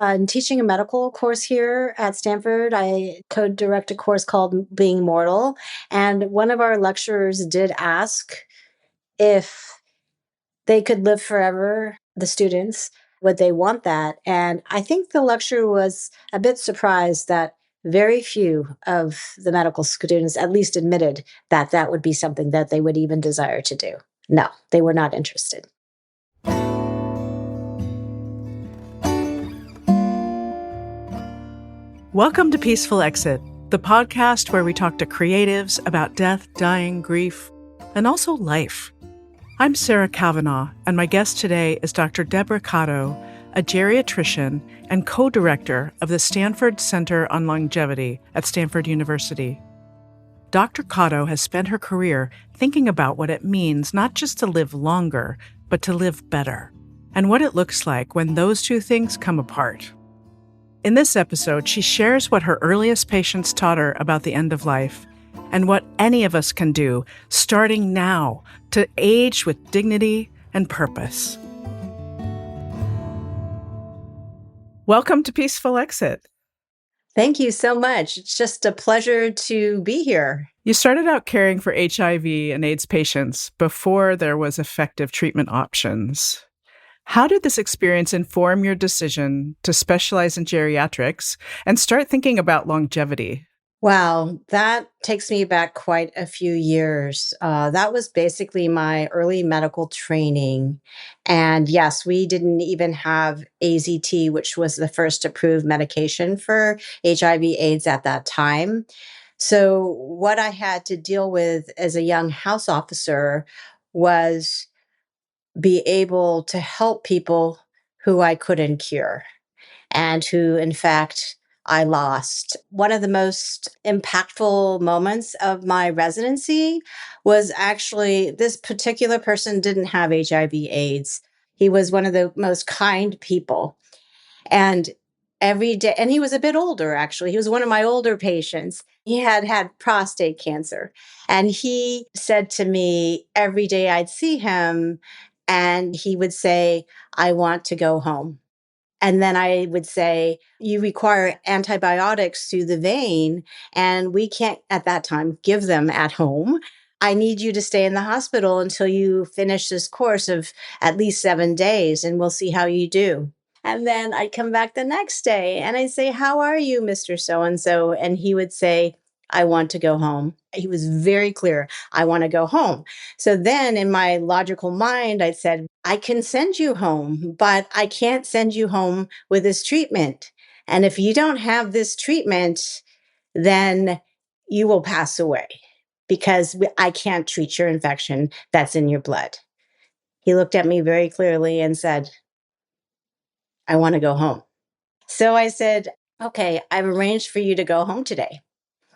I'm teaching a medical course here at Stanford. I co-direct a course called Being Mortal. And one of our lecturers did ask if they could live forever, the students, would they want that? And I think the lecturer was a bit surprised that very few of the medical students at least admitted that that would be something that they would even desire to do. No, they were not interested. Welcome to Peaceful Exit, the podcast where we talk to creatives about death, dying, grief, and also life. I'm Sarah Kavanaugh, and my guest today is Dr. Deborah Kado, a geriatrician and co-director of the Stanford Center on Longevity at Stanford University. Dr. Kado has spent her career thinking about what it means not just to live longer, but to live better, and what it looks like when those two things come apart. In this episode, she shares what her earliest patients taught her about the end of life and what any of us can do, starting now, to age with dignity and purpose. Welcome to Peaceful Exit. Thank you so much. It's just a pleasure to be here. You started out caring for HIV and AIDS patients before there was effective treatment options. How did this experience inform your decision to specialize in geriatrics and start thinking about longevity? Wow, that takes me back quite a few years. That was basically my early medical training. And yes, we didn't even have AZT, which was the first approved medication for HIV/AIDS at that time. So, what I had to deal with as a young house officer was be able to help people who I couldn't cure and who, in fact, I lost. One of the most impactful moments of my residency was actually this particular person didn't have HIV/AIDS. He was one of the most kind people. And every day, and he was a bit older, actually. He was one of my older patients. He had had prostate cancer. And he said to me every day I'd see him, and he would say, I want to go home. And then I would say, you require antibiotics through the vein, and we can't at that time give them at home. I need you to stay in the hospital until you finish this course of at least 7 days, and we'll see how you do. And then I'd come back the next day and I'd say, how are you, Mr. So-and-so? And he would say, I want to go home. He was very clear. I want to go home. So then in my logical mind, I said, I can send you home, but I can't send you home with this treatment. And if you don't have this treatment, then you will pass away because I can't treat your infection that's in your blood. He looked at me very clearly and said, I want to go home. So I said, okay, I've arranged for you to go home today.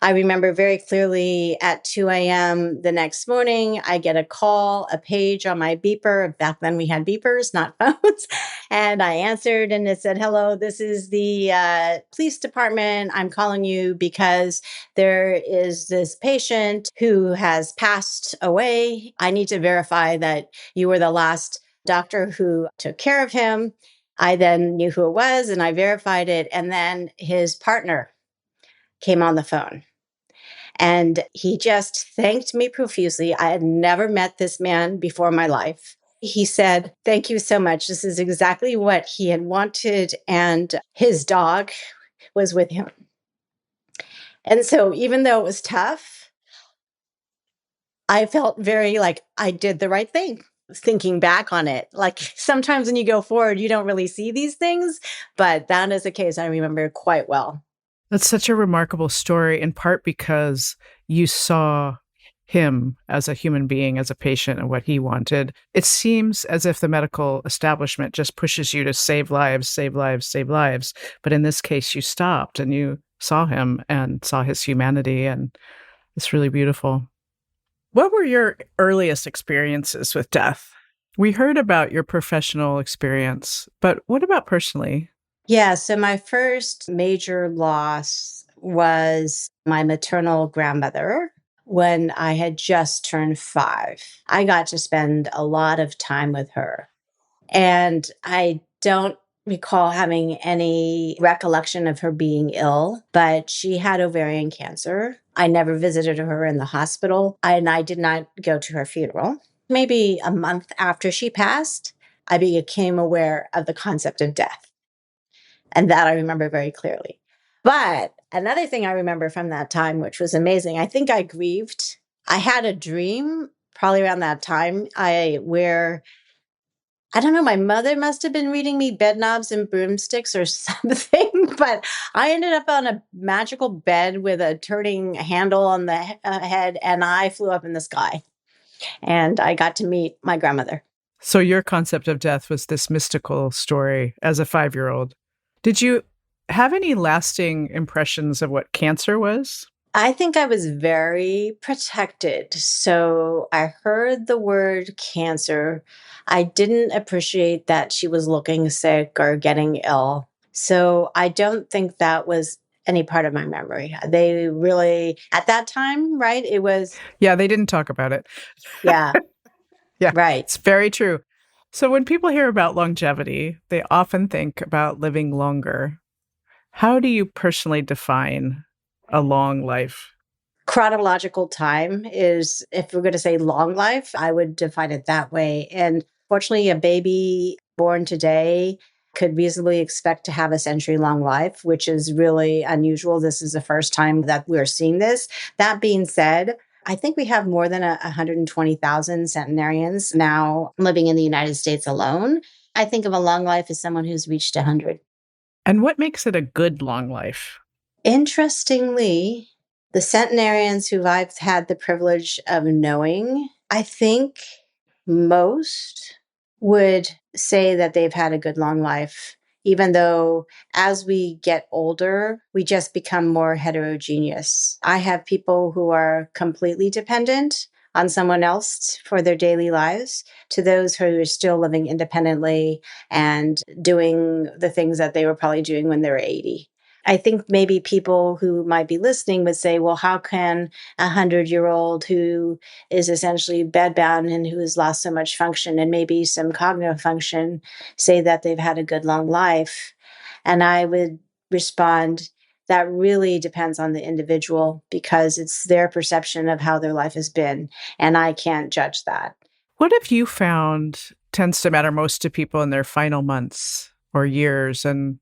I remember very clearly at 2 a.m. the next morning, I get a call, a page on my beeper. Back then we had beepers, not phones. And I answered and it said, hello, this is the police department. I'm calling you because there is this patient who has passed away. I need to verify that you were the last doctor who took care of him. I then knew who it was and I verified it. And then his partner came on the phone. And he just thanked me profusely. I had never met this man before in my life. He said, thank you so much. This is exactly what he had wanted. And his dog was with him. And so even though it was tough, I felt very like I did the right thing. Thinking back on it, like sometimes when you go forward, you don't really see these things, but that is a case I remember quite well. That's such a remarkable story, in part because you saw him as a human being, as a patient, and what he wanted. It seems as if the medical establishment just pushes you to save lives, save lives, save lives. But in this case, you stopped and you saw him and saw his humanity, and it's really beautiful. What were your earliest experiences with death? We heard about your professional experience, but what about personally? Yeah, so my first major loss was my maternal grandmother when I had just turned 5. I got to spend a lot of time with her. And I don't recall having any recollection of her being ill, but she had ovarian cancer. I never visited her in the hospital, and I did not go to her funeral. Maybe a month after she passed, I became aware of the concept of death. And that I remember very clearly. But another thing I remember from that time, which was amazing, I think I grieved. I had a dream probably around that time, where I don't know, my mother must have been reading me bed knobs and broomsticks or something, but I ended up on a magical bed with a turning handle on the head, and I flew up in the sky. And I got to meet my grandmother. So your concept of death was this mystical story as a 5-year-old. Did you have any lasting impressions of what cancer was? I think I was very protected. So I heard the word cancer. I didn't appreciate that she was looking sick or getting ill. So I don't think that was any part of my memory. They really, at that time, right? It was, Yeah, they didn't talk about it. yeah, Yeah, right. it's very true. So when people hear about longevity, they often think about living longer. How do you personally define a long life? Chronological time is, if we're going to say long life, I would define it that way. And fortunately, a baby born today could reasonably expect to have a century long life, which is really unusual. This is the first time that we're seeing this. That being said, I think we have more than 120,000 centenarians now living in the United States alone. I think of a long life as someone who's reached 100. And what makes it a good long life? Interestingly, the centenarians who I've had the privilege of knowing, I think most would say that they've had a good long life, even though as we get older, we just become more heterogeneous. I have people who are completely dependent on someone else for their daily lives, to those who are still living independently and doing the things that they were probably doing when they were 80. I think maybe people who might be listening would say, well, how can a 100-year-old who is essentially bedbound and who has lost so much function and maybe some cognitive function say that they've had a good long life? And I would respond, that really depends on the individual because it's their perception of how their life has been. And I can't judge that. What have you found tends to matter most to people in their final months or years? And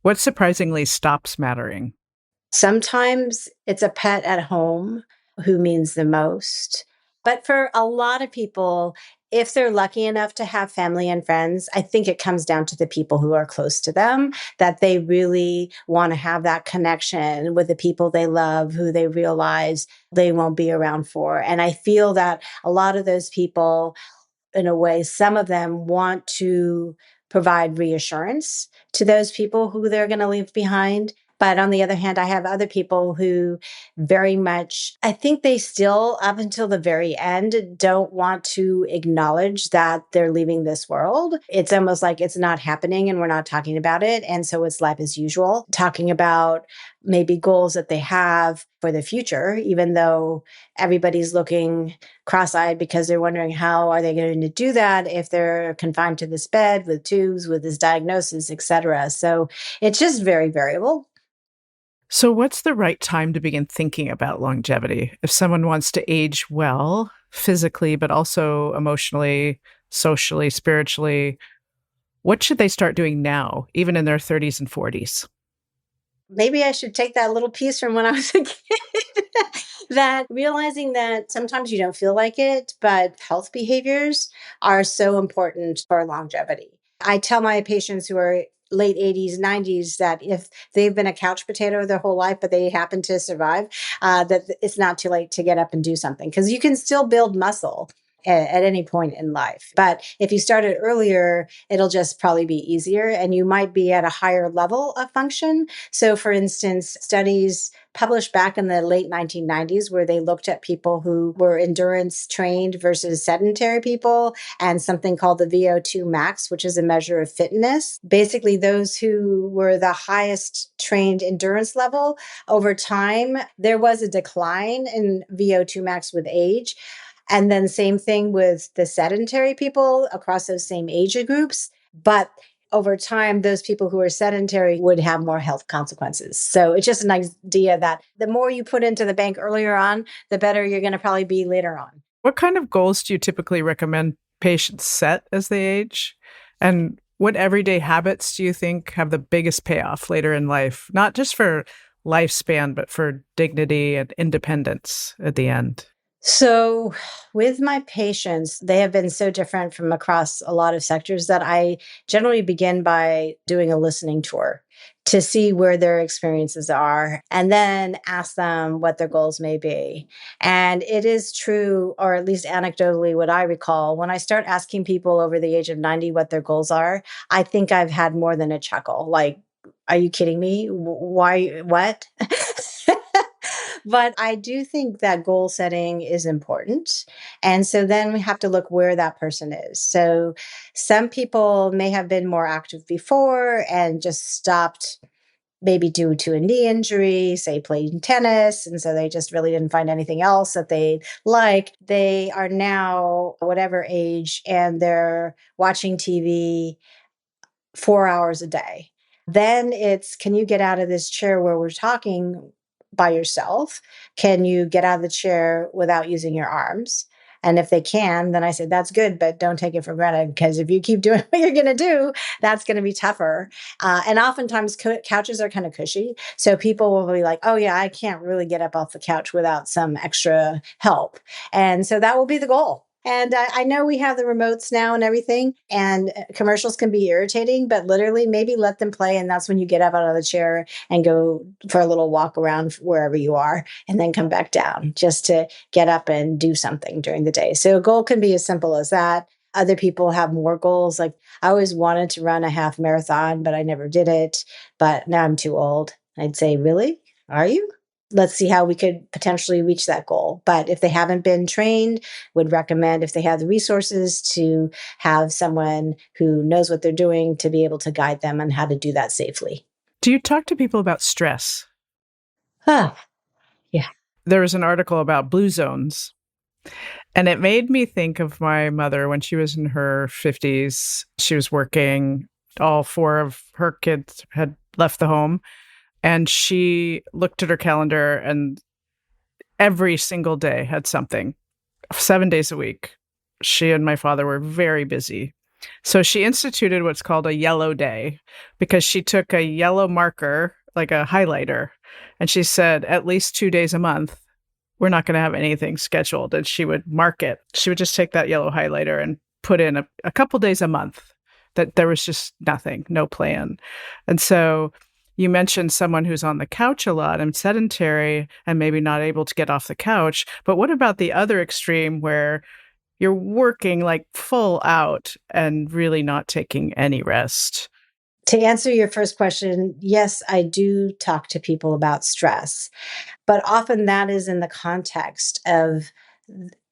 what surprisingly stops mattering? Sometimes it's a pet at home who means the most. But for a lot of people, if they're lucky enough to have family and friends, I think it comes down to the people who are close to them, that they really want to have that connection with the people they love, who they realize they won't be around for. And I feel that a lot of those people, in a way, some of them want to provide reassurance to those people who they're going to leave behind. But on the other hand, I have other people who very much, I think they still, up until the very end, don't want to acknowledge that they're leaving this world. It's almost like it's not happening and we're not talking about it. And so it's life as usual, talking about maybe goals that they have for the future, even though everybody's looking cross-eyed because they're wondering how are they going to do that if they're confined to this bed with tubes, with this diagnosis, et cetera. So it's just very variable. So, what's the right time to begin thinking about longevity? If someone wants to age well, physically, but also emotionally, socially, spiritually, what should they start doing now, even in their 30s and 40s? Maybe I should take that little piece from when I was a kid. That realizing that sometimes you don't feel like it, but health behaviors are so important for longevity. I tell my patients who are late 80s, 90s that if they've been a couch potato their whole life, but they happen to survive, that it's not too late to get up and do something because you can still build muscle at any point in life. But if you started earlier, it'll just probably be easier and you might be at a higher level of function. So, for instance, studies published back in the late 1990s where they looked at people who were endurance trained versus sedentary people and something called the VO2 max, which is a measure of fitness. Basically, those who were the highest trained endurance level over time, there was a decline in VO2 max with age. And then same thing with the sedentary people across those same age groups. But over time, those people who are sedentary would have more health consequences. So it's just an idea that the more you put into the bank earlier on, the better you're going to probably be later on. What kind of goals do you typically recommend patients set as they age? And what everyday habits do you think have the biggest payoff later in life, not just for lifespan, but for dignity and independence at the end? So, with my patients, they have been so different from across a lot of sectors that I generally begin by doing a listening tour to see where their experiences are and then ask them what their goals may be. And it is true, or at least anecdotally, what I recall when I start asking people over the age of 90 what their goals are, I think I've had more than a chuckle. Like, are you kidding me? Why? What? But I do think that goal setting is important. And so then we have to look where that person is. So some people may have been more active before and just stopped, maybe due to a knee injury, say playing tennis. And so they just really didn't find anything else that they like. They are now whatever age and they're watching TV 4 hours a day. Then it's, can you get out of this chair where we're talking by yourself? Can you get out of the chair without using your arms? And if they can, then I said, that's good, but don't take it for granted because if you keep doing what you're going to do, that's going to be tougher. And oftentimes couches are kind of cushy. So people will be like, oh, yeah, I can't really get up off the couch without some extra help. And so that will be the goal. And I know we have the remotes now and everything, and commercials can be irritating, but literally maybe let them play. And that's when you get up out of the chair and go for a little walk around wherever you are and then come back down just to get up and do something during the day. So a goal can be as simple as that. Other people have more goals. Like I always wanted to run a half marathon, but I never did it. But now I'm too old. I'd say, really? Are you? Let's see how we could potentially reach that goal. But if they haven't been trained, would recommend if they have the resources to have someone who knows what they're doing to be able to guide them on how to do that safely. Do you talk to people about stress? Ah, yeah. There was an article about blue zones, and it made me think of my mother when she was in her 50s. She was working. All four of her kids had left the home. And she looked at her calendar and every single day had something, 7 days a week. She and my father were very busy. So she instituted what's called a yellow day because she took a yellow marker, like a highlighter, and she said at least 2 days a month, we're not going to have anything scheduled. And she would mark it. She would just take that yellow highlighter and put in a couple days a month that there was just nothing, no plan. And so you mentioned someone who's on the couch a lot and sedentary and maybe not able to get off the couch. But what about the other extreme where you're working like full out and really not taking any rest? To answer your first question, yes, I do talk to people about stress, but often that is in the context of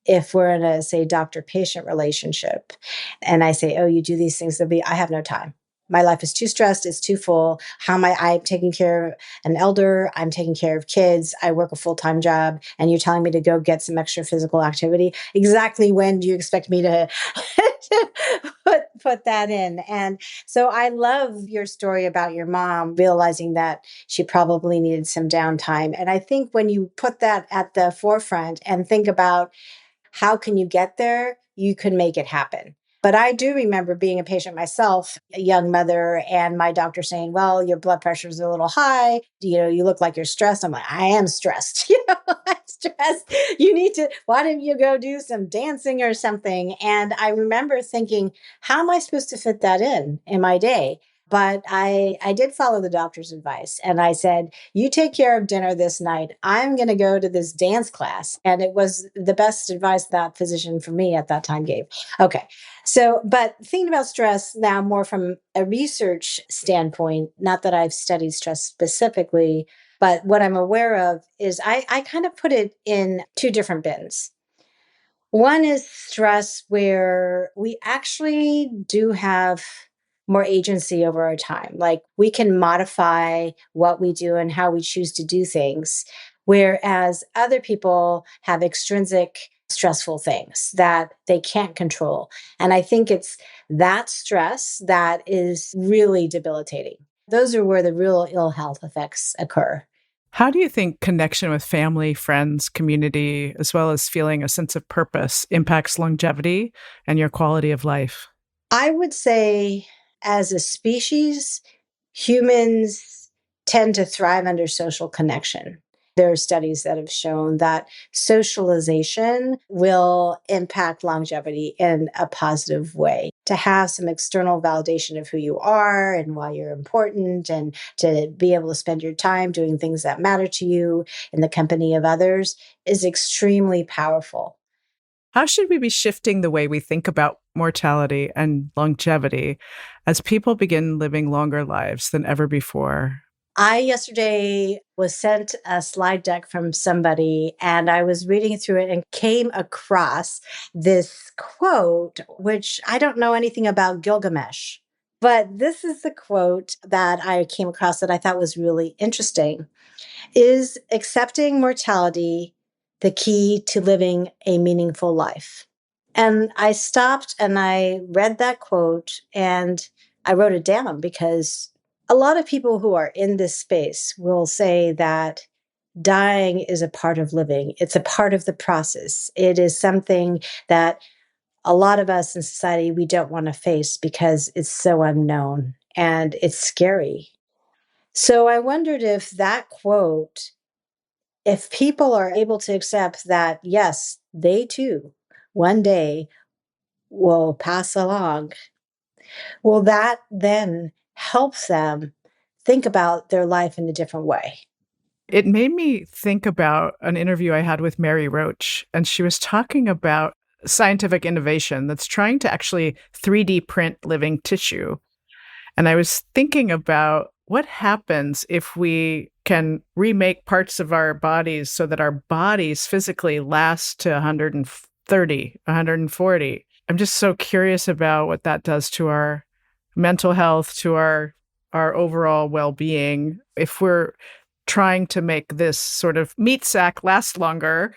if we're in a, say, doctor-patient relationship and I say, oh, you do these things, I have no time. My life is too stressed. It's too full. How am I'm taking care of an elder? I'm taking care of kids. I work a full-time job and you're telling me to go get some extra physical activity. Exactly when do you expect me to put that in? And so I love your story about your mom realizing that she probably needed some downtime. And I think when you put that at the forefront and think about how can you get there, you can make it happen. But I do remember being a patient myself, a young mother, and my doctor saying, well, your blood pressure is a little high. You look like you're stressed. I'm like, I am stressed. I'm stressed. Why don't you go do some dancing or something? And I remember thinking, how am I supposed to fit that in my day? But I did follow the doctor's advice. And I said, you take care of dinner this night. I'm going to go to this dance class. And it was the best advice that physician for me at that time gave. Okay. So, but thinking about stress now more from a research standpoint, not that I've studied stress specifically, but what I'm aware of is I kind of put it in two different bins. One is stress where we actually do have more agency over our time. Like we can modify what we do and how we choose to do things. Whereas other people have extrinsic stressful things that they can't control. And I think it's that stress that is really debilitating. Those are where the real ill health effects occur. How do you think connection with family, friends, community, as well as feeling a sense of purpose impacts longevity and your quality of life? I would say, as a species, humans tend to thrive under social connection. There are studies that have shown that socialization will impact longevity in a positive way. To have some external validation of who you are and why you're important, and to be able to spend your time doing things that matter to you in the company of others is extremely powerful. How should we be shifting the way we think about mortality and longevity as people begin living longer lives than ever before? I yesterday was sent a slide deck from somebody, and I was reading through it and came across this quote, which I don't know anything about Gilgamesh, but this is the quote that I came across that I thought was really interesting. Is accepting mortality the key to living a meaningful life? And I stopped and I read that quote and I wrote it down, because a lot of people who are in this space will say that dying is a part of living. It's a part of the process. It is something that a lot of us in society, we don't want to face because it's so unknown and it's scary. So I wondered if that quote, if people are able to accept that, yes, they too, one day will pass along, will that then help them think about their life in a different way? It made me think about an interview I had with Mary Roach, and she was talking about scientific innovation that's trying to actually 3D print living tissue. And I was thinking about what happens if we can remake parts of our bodies so that our bodies physically last to 130, 140. I'm just so curious about what that does to our mental health, to our overall well-being. If we're trying to make this sort of meat sack last longer,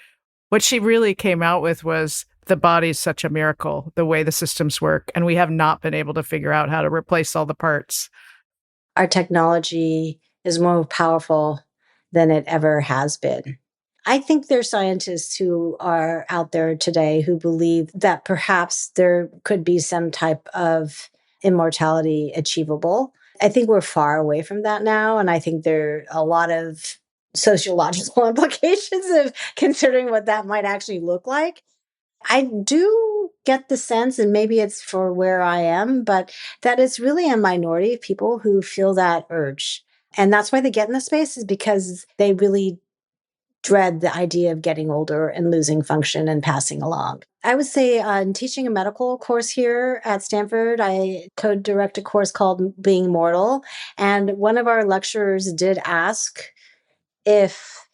what she really came out with was the body's such a miracle, the way the systems work, and we have not been able to figure out how to replace all the parts. Our technology is more powerful than it ever has been. I think there are scientists who are out there today who believe that perhaps there could be some type of immortality achievable. I think we're far away from that now. And I think there are a lot of sociological implications of considering what that might actually look like. I do get the sense, and maybe it's for where I am, but that it's really a minority of people who feel that urge. And that's why they get in the space, is because they really dread the idea of getting older and losing function and passing along. I would say in teaching a medical course here at Stanford, I co-direct a course called Being Mortal. And one of our lecturers did ask if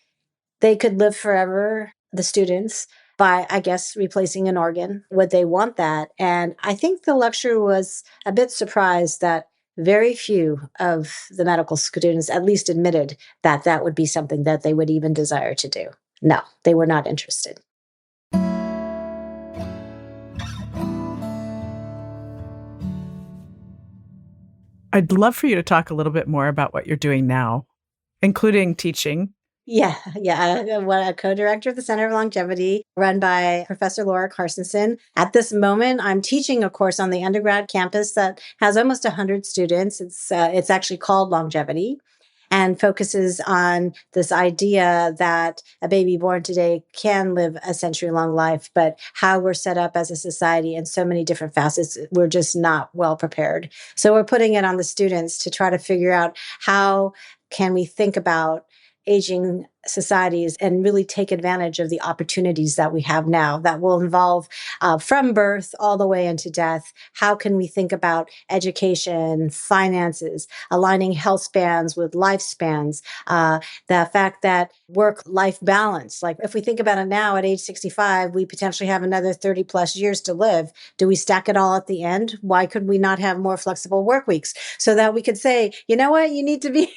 they could live forever, the students, by, I guess, replacing an organ. Would they want that? And I think the lecturer was a bit surprised that very few of the medical students at least admitted that that would be something that they would even desire to do. No, they were not interested. I'd love for you to talk a little bit more about what you're doing now, including teaching. Yeah. I'm a co-director of the Center of Longevity, run by Professor Laura Carstensen. At this moment, I'm teaching a course on the undergrad campus that has almost 100 students. It's actually called Longevity, and focuses on this idea that a baby born today can live a century-long life, but how we're set up as a society in so many different facets, we're just not well prepared. So we're putting it on the students to try to figure out how can we think about aging societies and really take advantage of the opportunities that we have now that will involve from birth all the way into death. How can we think about education, finances, aligning health spans with lifespans, the fact that work-life balance, like if we think about it now at age 65, we potentially have another 30 plus years to live. Do we stack it all at the end? Why could we not have more flexible work weeks so that we could say, you know what, you need to be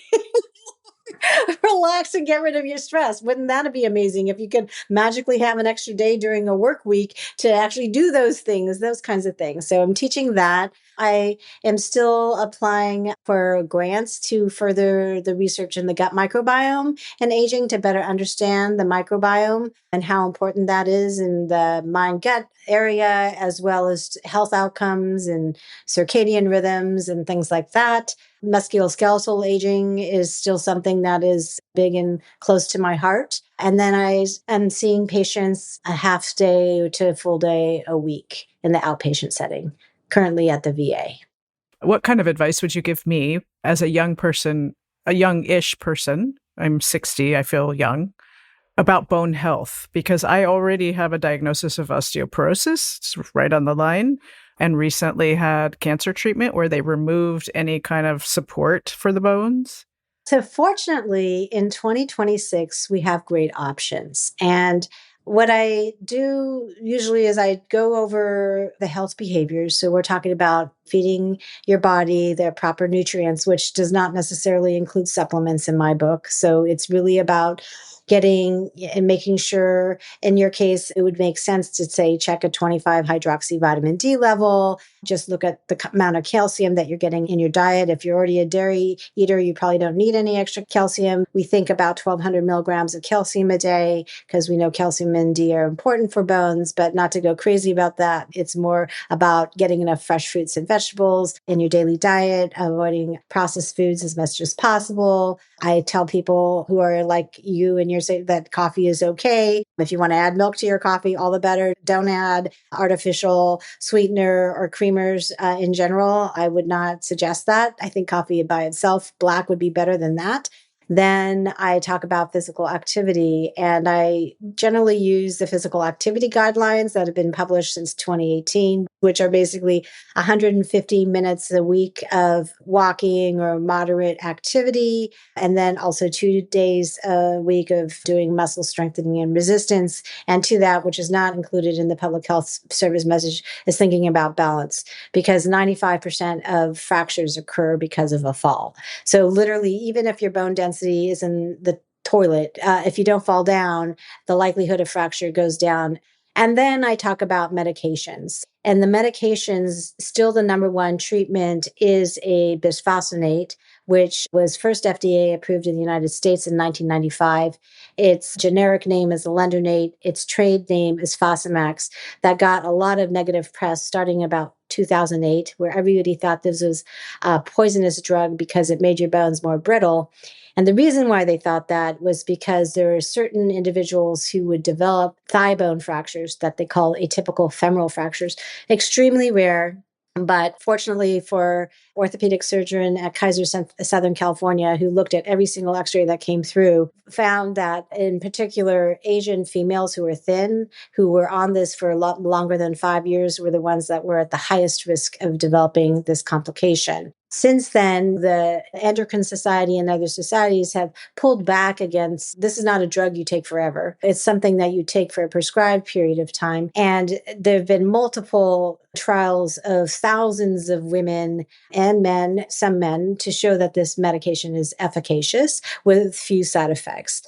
Relax and get rid of your stress. Wouldn't that be amazing if you could magically have an extra day during a work week to actually do those things, those kinds of things? So I'm teaching that. I am still applying for grants to further the research in the gut microbiome and aging to better understand the microbiome and how important that is in the mind gut area, as well as health outcomes and circadian rhythms and things like that. Musculoskeletal aging is still something that is big and close to my heart. And then I am seeing patients a half day to a full day a week in the outpatient setting, currently at the VA. What kind of advice would you give me as a young person, a young-ish person? I'm 60, I feel young, about bone health, because I already have a diagnosis of osteoporosis. It's right on the line, and recently had cancer treatment where they removed any kind of support for the bones. So fortunately, in 2026, we have great options. And what I do usually is I go over the health behaviors. So we're talking about feeding your body the proper nutrients, which does not necessarily include supplements in my book. So it's really about getting and making sure, in your case, it would make sense to say check a 25 hydroxy vitamin D level. Just look at the amount of calcium that you're getting in your diet. If you're already a dairy eater, you probably don't need any extra calcium. We think about 1,200 milligrams of calcium a day because we know calcium and D are important for bones, but not to go crazy about that. It's more about getting enough fresh fruits and vegetables in your daily diet, avoiding processed foods as much as possible. I tell people who are like you and you're saying that coffee is okay. If you want to add milk to your coffee, all the better. Don't add artificial sweetener or creamers in general. I would not suggest that. I think coffee by itself, black, would be better than that. Then I talk about physical activity, and I generally use the physical activity guidelines that have been published since 2018, which are basically 150 minutes a week of walking or moderate activity, and then also 2 days a week of doing muscle strengthening and resistance. And to that, which is not included in the public health service message, is thinking about balance, because 95% of fractures occur because of a fall. So literally, even if your bone density is in the toilet, if you don't fall down, the likelihood of fracture goes down. And then I talk about medications. And the medications, still the number one treatment is a bisphosphonate, which was first FDA approved in the United States in 1995. Its generic name is alendronate. Its trade name is Fosamax. That got a lot of negative press starting about 2008, where everybody thought this was a poisonous drug because it made your bones more brittle. And the reason why they thought that was because there are certain individuals who would develop thigh bone fractures that they call atypical femoral fractures, extremely rare. But fortunately for orthopedic surgeon at Kaiser Southern California, who looked at every single x-ray that came through, found that in particular Asian females who were thin, who were on this for a lot longer than 5 years, were the ones that were at the highest risk of developing this complication. Since then, the Endocrine Society and other societies have pulled back against, this is not a drug you take forever. It's something that you take for a prescribed period of time. And there have been multiple trials of thousands of women and men, some men, to show that this medication is efficacious with few side effects.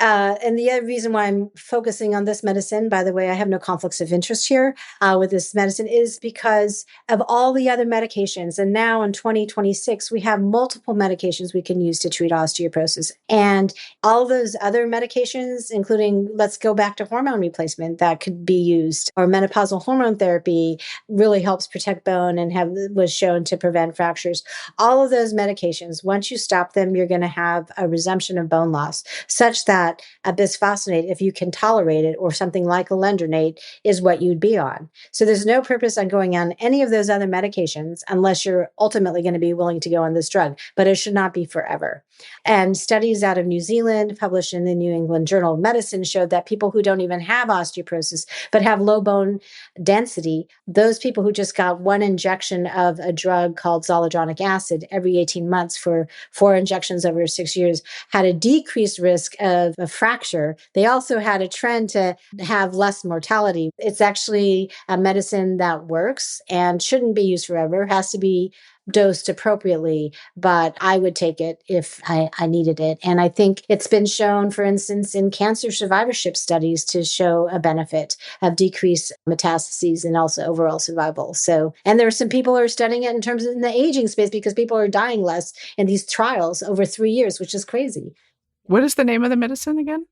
And the other reason why I'm focusing on this medicine, by the way, I have no conflicts of interest here with this medicine, is because of all the other medications. And now in 2026, we have multiple medications we can use to treat osteoporosis. And all those other medications, including, let's go back to hormone replacement that could be used, or menopausal hormone therapy, really helps protect bone and was shown to prevent fractures. All of those medications, once you stop them, you're going to have a resumption of bone loss, such that a bisphosphonate, if you can tolerate it, or something like alendronate, is what you'd be on. So there's no purpose on going on any of those other medications unless you're ultimately going to be willing to go on this drug, but it should not be forever. And studies out of New Zealand published in the New England Journal of Medicine showed that people who don't even have osteoporosis but have low bone density, those people who just got one injection of a drug called zoledronic acid every 18 months for 4 injections over 6 years, had a decreased risk of a fracture. They also had a trend to have less mortality. It's actually a medicine that works and shouldn't be used forever. It has to be dosed appropriately, but I would take it if I needed it. And I think it's been shown, for instance, in cancer survivorship studies to show a benefit of decreased metastases and also overall survival. So, and there are some people who are studying it in terms of in the aging space because people are dying less in these trials over 3 years, which is crazy. What is the name of the medicine again?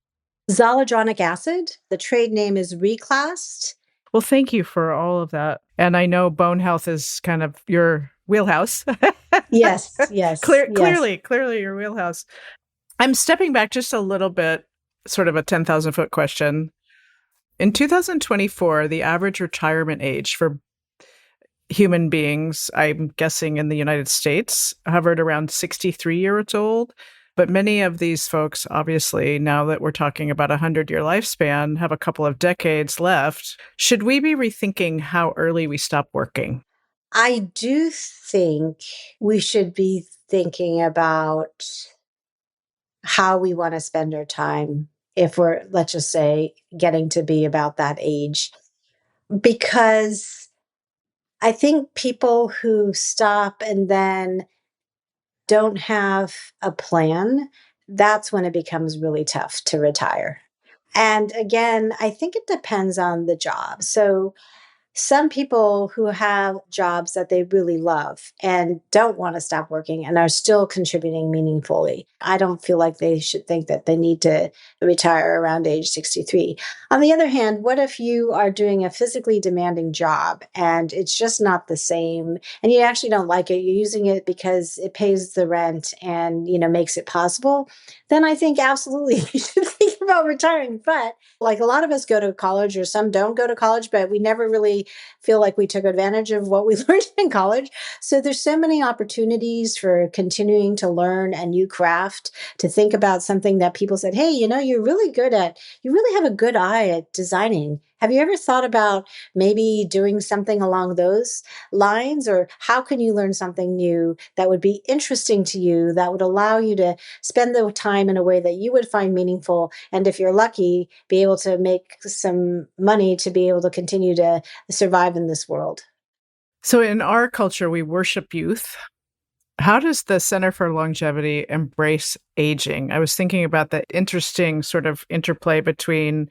Zoledronic acid, the trade name is Reclast. Well, thank you for all of that. And I know bone health is kind of your wheelhouse. Yes, yes, yes. Clearly your wheelhouse. I'm stepping back just a little bit, sort of a 10,000 foot question. In 2024, the average retirement age for human beings, I'm guessing in the United States, hovered around 63 years old. But many of these folks, obviously, now that we're talking about a 100-year lifespan, have a couple of decades left. Should we be rethinking how early we stop working? I do think we should be thinking about how we want to spend our time if we're, let's just say, getting to be about that age. Because I think people who stop and then don't have a plan, that's when it becomes really tough to retire. And again, I think it depends on the job. So some people who have jobs that they really love and don't want to stop working and are still contributing meaningfully. I don't feel like they should think that they need to retire around age 63. On the other hand, what if you are doing a physically demanding job and it's just not the same and you actually don't like it, you're using it because it pays the rent and, makes it possible, then I think absolutely you should think about retiring. But like a lot of us go to college or some don't go to college, but we never really feel like we took advantage of what we learned in college. So there's so many opportunities for continuing to learn a new craft, to think about something that people said, hey, you're really good at, you really have a good eye at designing. Have you ever thought about maybe doing something along those lines? Or how can you learn something new that would be interesting to you, that would allow you to spend the time in a way that you would find meaningful? And if you're lucky, be able to make some money to be able to continue to survive in this world. So in our culture, we worship youth. How does the Center for Longevity embrace aging? I was thinking about the interesting sort of interplay between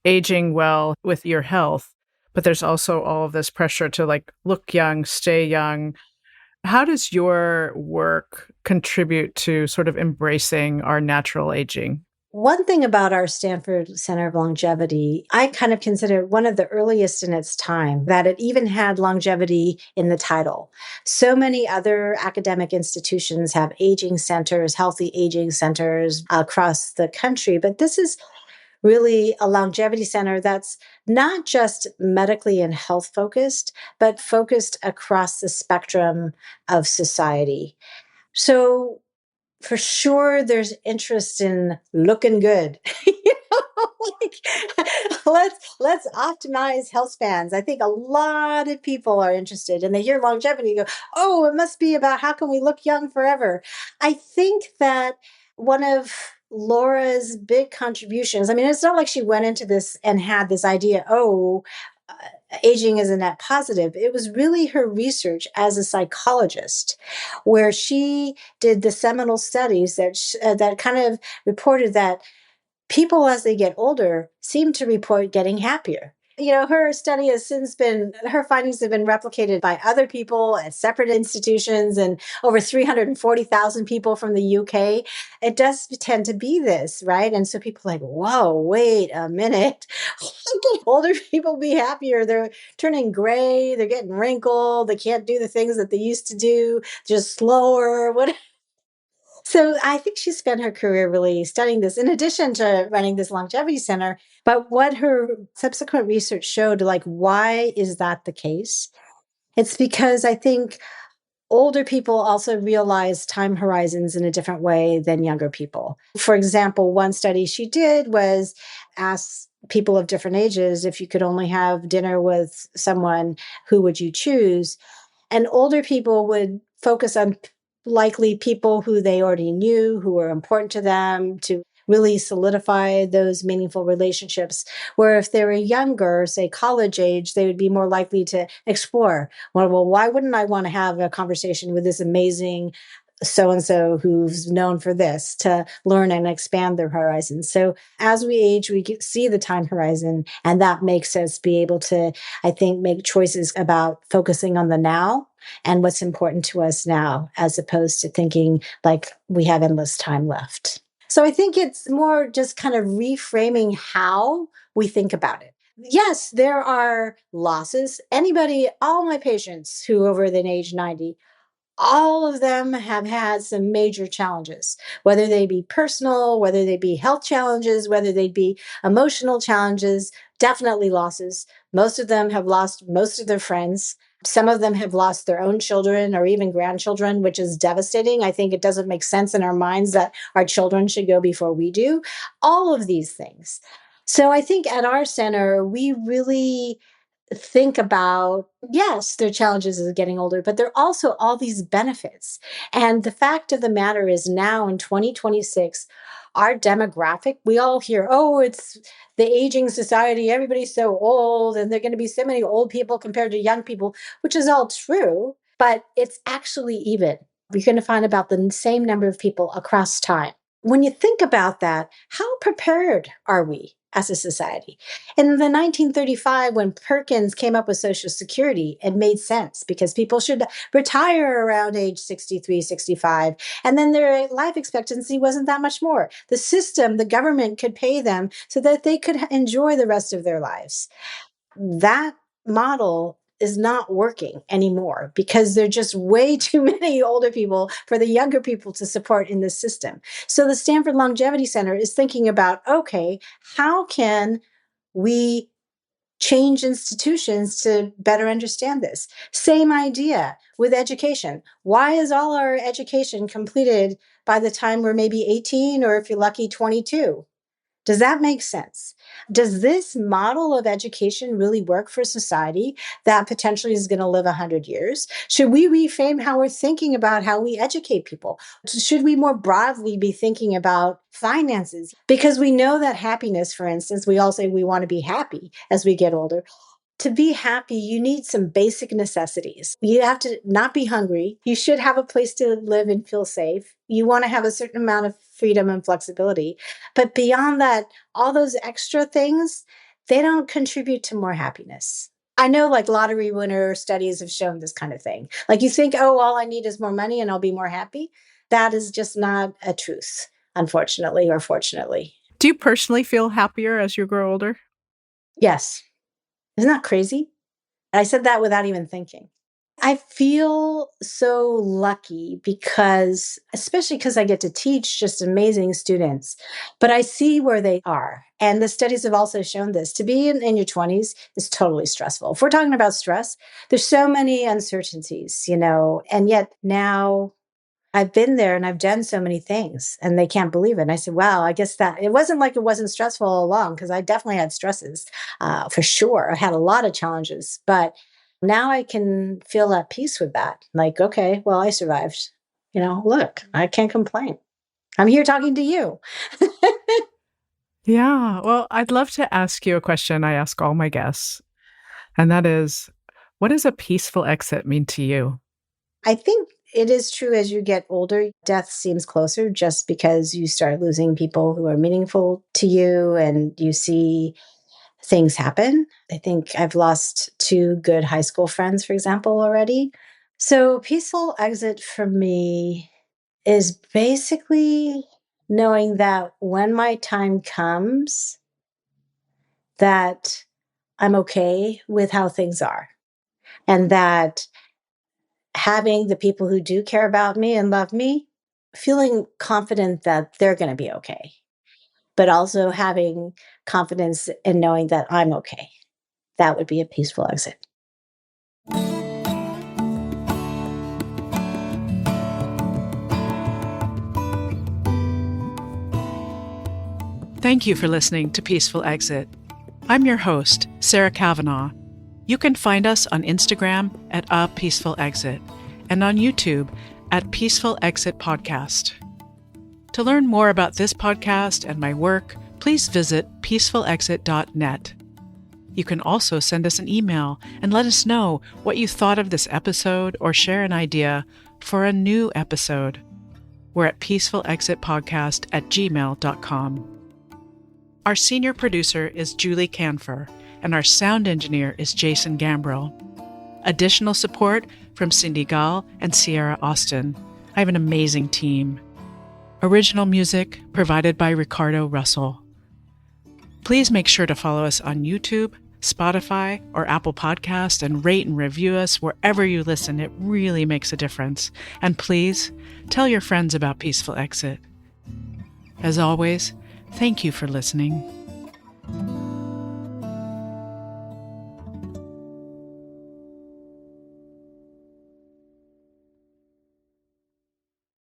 aging well with your health, but there's also all of this pressure to look young, stay young. How does your work contribute to sort of embracing our natural aging? One thing about our Stanford Center of Longevity, I kind of consider one of the earliest in its time, that it even had longevity in the title. So many other academic institutions have aging centers, healthy aging centers across the country, but this is really a longevity center that's not just medically and health focused, but focused across the spectrum of society. So for sure there's interest in looking good. Like, let's optimize health spans. I think a lot of people are interested and they hear longevity and go, oh, it must be about how can we look young forever. I think that one of Laura's big contributions, I mean, it's not like she went into this and had this idea, aging is a net positive. It was really her research as a psychologist, where she did the seminal studies that kind of reported that people as they get older seem to report getting happier. Her study has since her findings have been replicated by other people at separate institutions and over 340,000 people from the UK. It does tend to be this, right? And so people are like, whoa, wait a minute. How can older people be happier? They're turning gray, they're getting wrinkled, they can't do the things that they used to do, just slower, whatever. So I think she spent her career really studying this in addition to running this longevity center. But what her subsequent research showed, like, why is that the case? It's because I think older people also realize time horizons in a different way than younger people. For example, one study she did was ask people of different ages, if you could only have dinner with someone, who would you choose? And older people would focus on likely people who they already knew, who were important to them, to really solidify those meaningful relationships. Where if they were younger, say college age, they would be more likely to explore. Well, why wouldn't I want to have a conversation with this amazing so-and-so who's known for this, to learn and expand their horizons. So as we age, we see the time horizon, and that makes us be able to, I think, make choices about focusing on the now and what's important to us now, as opposed to thinking like we have endless time left. So I think it's more just kind of reframing how we think about it. Yes, there are losses. Anybody, all my patients who are over the age 90, all of them have had some major challenges, whether they be personal, whether they be health challenges, whether they be emotional challenges, definitely losses. Most of them have lost most of their friends. Some of them have lost their own children or even grandchildren, which is devastating. I think it doesn't make sense in our minds that our children should go before we do. All of these things. So I think at our center, we really think about, yes, there are challenges of getting older, but there are also all these benefits. And the fact of the matter is, now in 2026, our demographic, we all hear, oh, it's the aging society, everybody's so old, and there are going to be so many old people compared to young people, which is all true, but it's actually even. You're going to find about the same number of people across time. When you think about that, how prepared are we as a society? In the 1935, when Perkins came up with Social Security, it made sense because people should retire around age 63, 65, and then their life expectancy wasn't that much more. The system, the government could pay them so that they could enjoy the rest of their lives. That model is not working anymore because there are just way too many older people for the younger people to support in this system. So the Stanford Longevity Center is thinking about, okay, how can we change institutions to better understand this? Same idea with education. Why is all our education completed by the time we're maybe 18, or if you're lucky, 22? Does that make sense? Does this model of education really work for society that potentially is going to live 100 years? Should we reframe how we're thinking about how we educate people? Should we more broadly be thinking about finances? Because we know that happiness, for instance, we all say we want to be happy as we get older. To be happy, you need some basic necessities. You have to not be hungry. You should have a place to live and feel safe. You want to have a certain amount of freedom and flexibility. But beyond that, all those extra things, they don't contribute to more happiness. I know like lottery winner studies have shown this kind of thing. Like you think, oh, all I need is more money and I'll be more happy. That is just not a truth, unfortunately or fortunately. Do you personally feel happier as you grow older? Yes. Isn't that crazy? I said that without even thinking. I feel so lucky because, especially because I get to teach just amazing students, but I see where they are. And the studies have also shown this. To be in your 20s is totally stressful. If we're talking about stress, there's so many uncertainties, and yet now I've been there and I've done so many things and they can't believe it. And I said, wow, I guess that it wasn't like it wasn't stressful all along, because I definitely had stresses for sure. I had a lot of challenges, but now I can feel at peace with that. Like, okay, well, I survived. Look, I can't complain. I'm here talking to you. Yeah, well, I'd love to ask you a question I ask all my guests, and that is, what does a peaceful exit mean to you? I think it is true as you get older, death seems closer just because you start losing people who are meaningful to you and you see things happen. I think I've lost 2 good high school friends, for example, already. So peaceful exit for me is basically knowing that when my time comes, that I'm okay with how things are, and that having the people who do care about me and love me, feeling confident that they're going to be okay, but also having confidence in knowing that I'm okay. That would be a peaceful exit. Thank you for listening to Peaceful Exit. I'm your host, Sarah Kavanaugh. You can find us on Instagram at A Peaceful Exit and on YouTube at Peaceful Exit Podcast. To learn more about this podcast and my work, please visit peacefulexit.net. You can also send us an email and let us know what you thought of this episode or share an idea for a new episode. We're at peacefulexitpodcast@gmail.com. Our senior producer is Julie Canfer, and our sound engineer is Jason Gambrill. Additional support from Cindy Gall and Sierra Austin. I have an amazing team. Original music provided by Ricardo Russell. Please make sure to follow us on YouTube, Spotify, or Apple Podcast and rate and review us wherever you listen. It really makes a difference. And please tell your friends about Peaceful Exit. As always, thank you for listening.